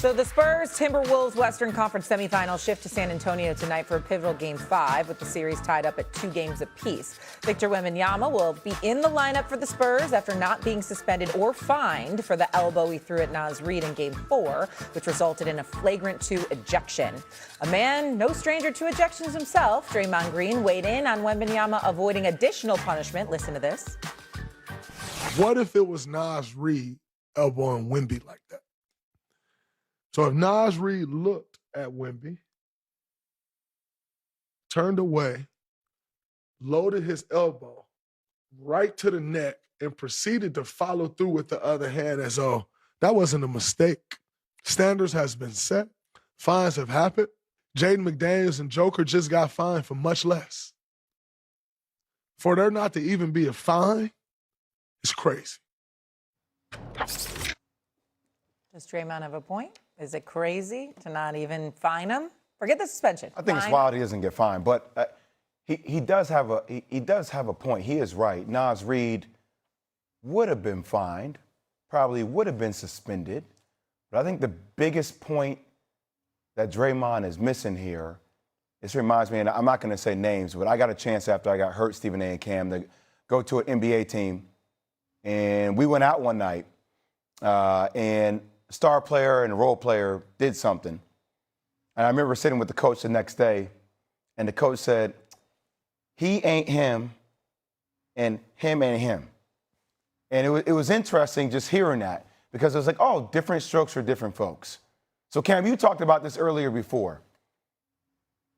So the Spurs Timberwolves Western Conference semifinals shift to San Antonio tonight for a pivotal Game 5 with the series tied up at 2 games apiece. Victor Wembanyama will be in the lineup for the Spurs after not being suspended or fined for the elbow he threw at Naz Reid in Game 4, which resulted in a flagrant 2 ejection. A man no stranger to ejections himself, Draymond Green, weighed in on Wembanyama avoiding additional punishment. Listen to this. What if it was Naz Reid elbowing Wemby like that? So if Naz Reid looked at Wemby, turned away, loaded his elbow right to the neck, and proceeded to follow through with the other hand as though that wasn't a mistake. Standards has been set. Fines have happened. Jaden McDaniels and Joker just got fined for much less. For there not to even be a fine, it's crazy. Does Draymond have a point? Is it crazy to not even fine him? Forget the suspension. I think it's wild he doesn't get fined, but he does have a point. He is right. Naz Reid would have been fined, probably would have been suspended, but I think the biggest point that Draymond is missing here, this reminds me, and I'm not going to say names, but I got a chance after I got hurt, Stephen A. and Cam, to go to an NBA team, and we went out one night, and star player and role player did something. And I remember sitting with the coach the next day, and the coach said, he ain't him, and him ain't him. And it was interesting just hearing that, because it was like, oh, different strokes for different folks. So, Cam, you talked about this earlier before.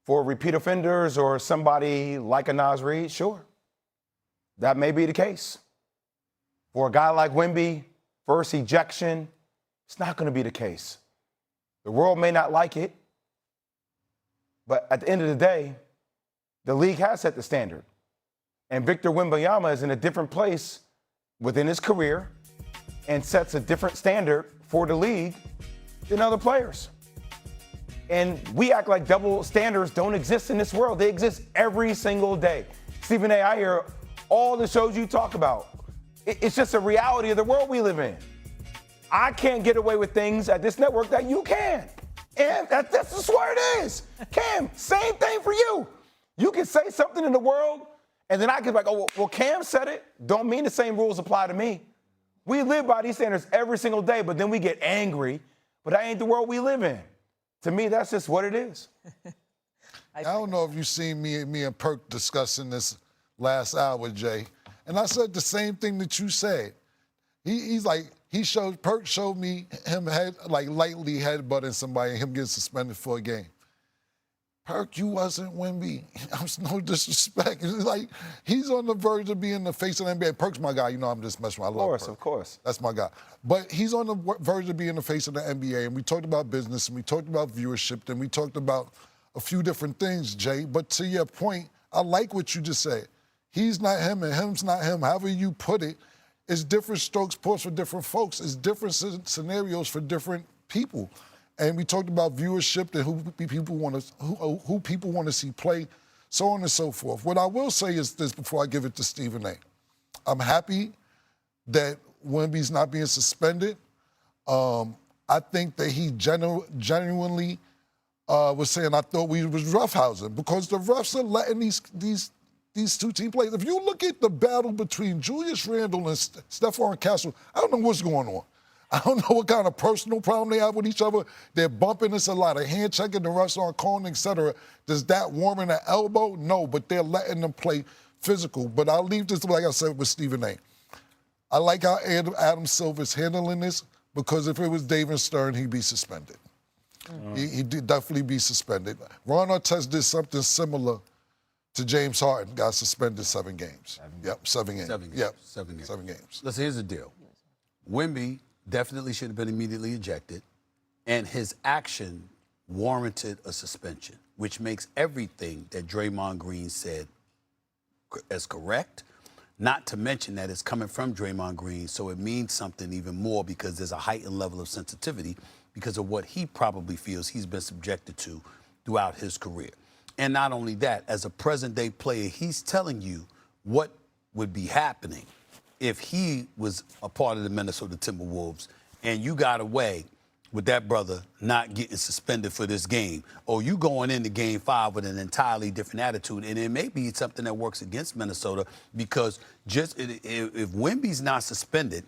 For repeat offenders or somebody like a Naz Reid, sure, that may be the case. For a guy like Wemby, first ejection, it's not going to be the case. The world may not like it, but at the end of the day, the league has set the standard. And Victor Wembanyama is in a different place within his career and sets a different standard for the league than other players. And we act like double standards don't exist in this world. They exist every single day. Stephen A., I hear all the shows you talk about. It's just a reality of the world we live in. I can't get away with things at this network that you can. And that's just where it is. Cam, same thing for you. You can say something in the world, and then I can be like, oh, well, Cam said it. Don't mean the same rules apply to me. We live by these standards every single day, but then we get angry. But that ain't the world we live in. To me, that's just what it is. I don't know if you've seen me and Perk discussing this last hour, Jay. And I said the same thing that you said. Perk showed me him lightly headbutting somebody and him getting suspended for a game. Perk, you wasn't Wemby. I'm no disrespect. It's like he's on the verge of being the face of the NBA. Perk's my guy. You know I'm just messing with him. I love Perk. Of course. That's my guy. But he's on the verge of being the face of the NBA. And we talked about business, and we talked about viewership, and we talked about a few different things, Jay. But to your point, I like what you just said. He's not him, and him's not him. However you put it, it's different strokes pours for different folks. It's different scenarios for different people. And we talked about viewership and who people want to see play, so on and so forth. What I will say is this before I give it to Stephen A. I'm happy that Wemby's not being suspended. I think that he genuinely was saying, I thought we was roughhousing, because the refs are letting these two team players. If you look at the battle between Julius Randle and Stephon Castle, I don't know what's going on. I don't know what kind of personal problem they have with each other. They're bumping us a lot of hand checking, the refs aren't calling, et cetera. Does that warm the elbow? No, but they're letting them play physical. But I'll leave this, like I said, with Stephen A. I like how Adam Silver's handling this, because if it was David Stern, he'd be suspended. He'd definitely be suspended. Ron Artest did something similar to James Harden, got suspended 7 games. Yep, 7 games. 7 games. Yep. 7 games. 7 games. Listen, here's the deal. Wemby definitely should have been immediately ejected, and his action warranted a suspension, which makes everything that Draymond Green said as correct, not to mention that it's coming from Draymond Green, so it means something even more because there's a heightened level of sensitivity because of what he probably feels he's been subjected to throughout his career. And not only that, as a present-day player, he's telling you what would be happening if he was a part of the Minnesota Timberwolves and you got away with that brother not getting suspended for this game. Or you going into game 5 with an entirely different attitude. And it may be something that works against Minnesota because just if Wemby's not suspended,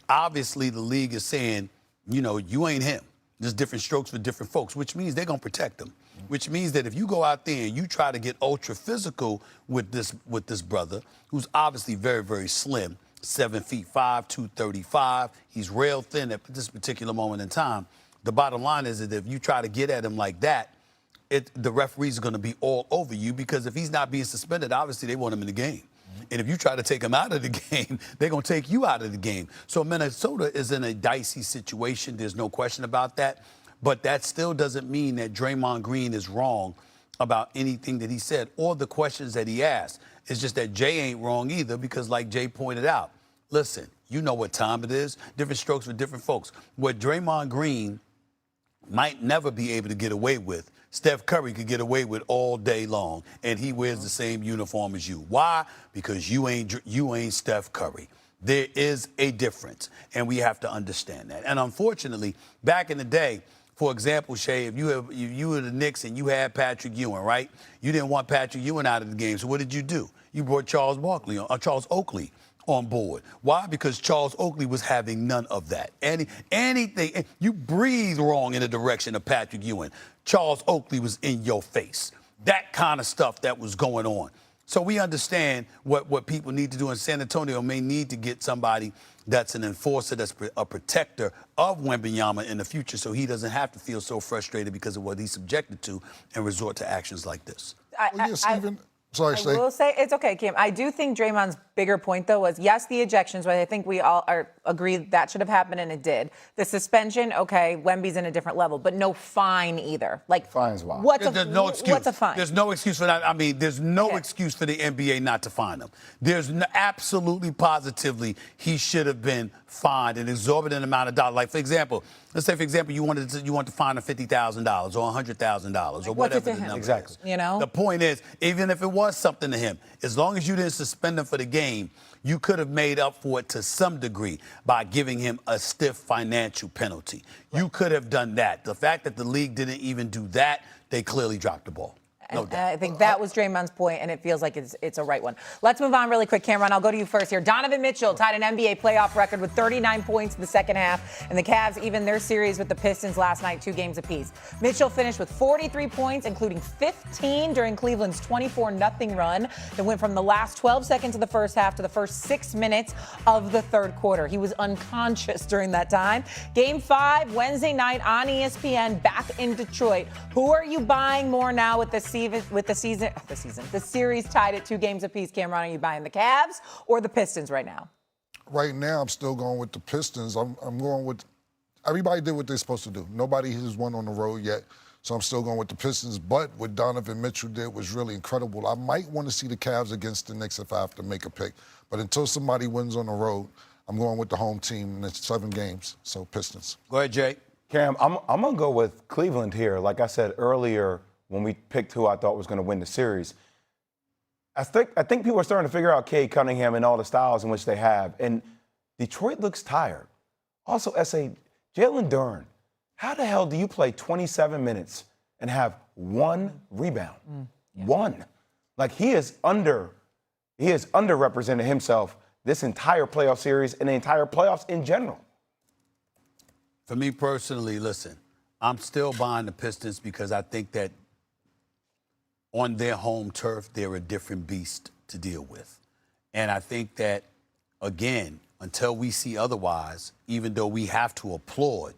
obviously the league is saying, you know, you ain't him. There's different strokes for different folks, which means they're going to protect him. Which means that if you go out there and you try to get ultra physical with this brother, who's obviously very, very slim, 7'5", 235, he's rail thin at this particular moment in time. The bottom line is that if you try to get at him like that, the referees are going to be all over you because if he's not being suspended, obviously they want him in the game. And if you try to take him out of the game, they're going to take you out of the game. So Minnesota is in a dicey situation. There's no question about that. But that still doesn't mean that Draymond Green is wrong about anything that he said or the questions that he asked. It's just that Jay ain't wrong either because, like Jay pointed out, listen, you know what time it is. Different strokes for different folks. What Draymond Green might never be able to get away with, Steph Curry could get away with all day long, and he wears the same uniform as you. Why? Because you ain't Steph Curry. There is a difference, and we have to understand that. And unfortunately, back in the day, for example, Shay, if you were the Knicks and you had Patrick Ewing, right? You didn't want Patrick Ewing out of the game, so what did you do? You brought Charles Oakley on board. Why? Because Charles Oakley was having none of that. Anything, you breathe wrong in the direction of Patrick Ewing, Charles Oakley was in your face. That kind of stuff that was going on. So we understand what people need to do, and San Antonio may need to get somebody that's an enforcer, that's a protector of Wembanyama in the future so he doesn't have to feel so frustrated because of what he's subjected to and resort to actions like this. Sorry, I will say, it's okay, Kim. I do think Draymond's bigger point, though, was, yes, the ejections, but I think we all agree that should have happened, and it did. The suspension, okay, Wemby's in a different level, but no fine either. Like, fines, wow. There's no excuse. What's a fine? There's no excuse for that. I mean, there's no excuse for the NBA not to fine him. There's absolutely, positively, he should have been fined an exorbitant amount of dollars. Like, for example, let's say, you want to fine him $50,000 or $100,000 or whatever the number exactly is. You know? The point is, even if it was something to him, as long as you didn't suspend him for the game, you could have made up for it to some degree by giving him a stiff financial penalty. Right. You could have done that. The fact that the league didn't even do that, they clearly dropped the ball. No doubt. I think that was Draymond's point, and it feels like it's a right one. Let's move on really quick, Cameron. I'll go to you first here. Donovan Mitchell tied an NBA playoff record with 39 points in the second half, and the Cavs even their series with the Pistons last night, 2 games apiece. Mitchell finished with 43 points, including 15 during Cleveland's 24-0 run that went from the last 12 seconds of the first half to the first 6 minutes of the third quarter. He was unconscious during that time. Game 5, Wednesday night on ESPN, back in Detroit. Who are you buying more now with the series tied at 2 games apiece? Cameron, are you buying the Cavs or the Pistons right now? Right now, I'm still going with the Pistons. I'm going with everybody did what they're supposed to do. Nobody has won on the road yet, so I'm still going with the Pistons. But what Donovan Mitchell did was really incredible. I might want to see the Cavs against the Knicks if I have to make a pick. But until somebody wins on the road, I'm going with the home team in the 7 games. So Pistons. Go ahead, Jay. Cam, I'm going to go with Cleveland here. Like I said earlier, when we picked who I thought was going to win the series, I think people are starting to figure out Cade Cunningham and all the styles in which they have. And Detroit looks tired. Also, S.A., Jalen Duren, how the hell do you play 27 minutes and have 1 rebound? Yeah. 1. Like, he is underrepresented himself this entire playoff series and the entire playoffs in general. For me personally, listen, I'm still buying the Pistons because I think that on their home turf, they're a different beast to deal with. And I think that, again, until we see otherwise, even though we have to applaud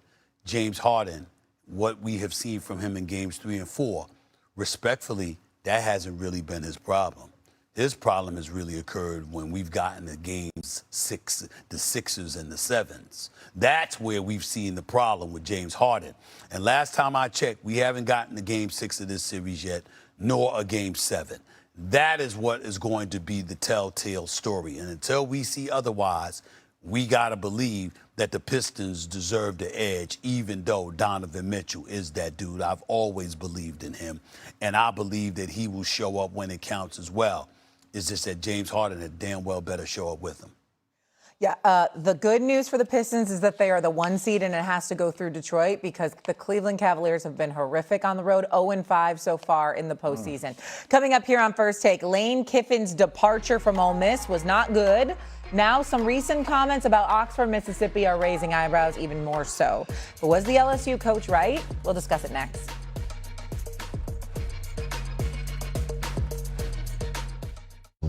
James Harden, what we have seen from him in games 3 and 4, respectfully, that hasn't really been his problem. His problem has really occurred when we've gotten the games 6, the 6s and the 7s. That's where we've seen the problem with James Harden. And last time I checked, we haven't gotten the game 6 of this series yet, nor a game 7. That is what is going to be the telltale story. And until we see otherwise, we got to believe that the Pistons deserve the edge, even though Donovan Mitchell is that dude. I've always believed in him, and I believe that he will show up when it counts as well. It's just that James Harden had damn well better show up with him. Yeah, the good news for the Pistons is that they are the 1 seed and it has to go through Detroit because the Cleveland Cavaliers have been horrific on the road, 0-5 so far in the postseason. Coming up here on First Take, Lane Kiffin's departure from Ole Miss was not good. Now some recent comments about Oxford, Mississippi are raising eyebrows even more so. But was the LSU coach right? We'll discuss it next.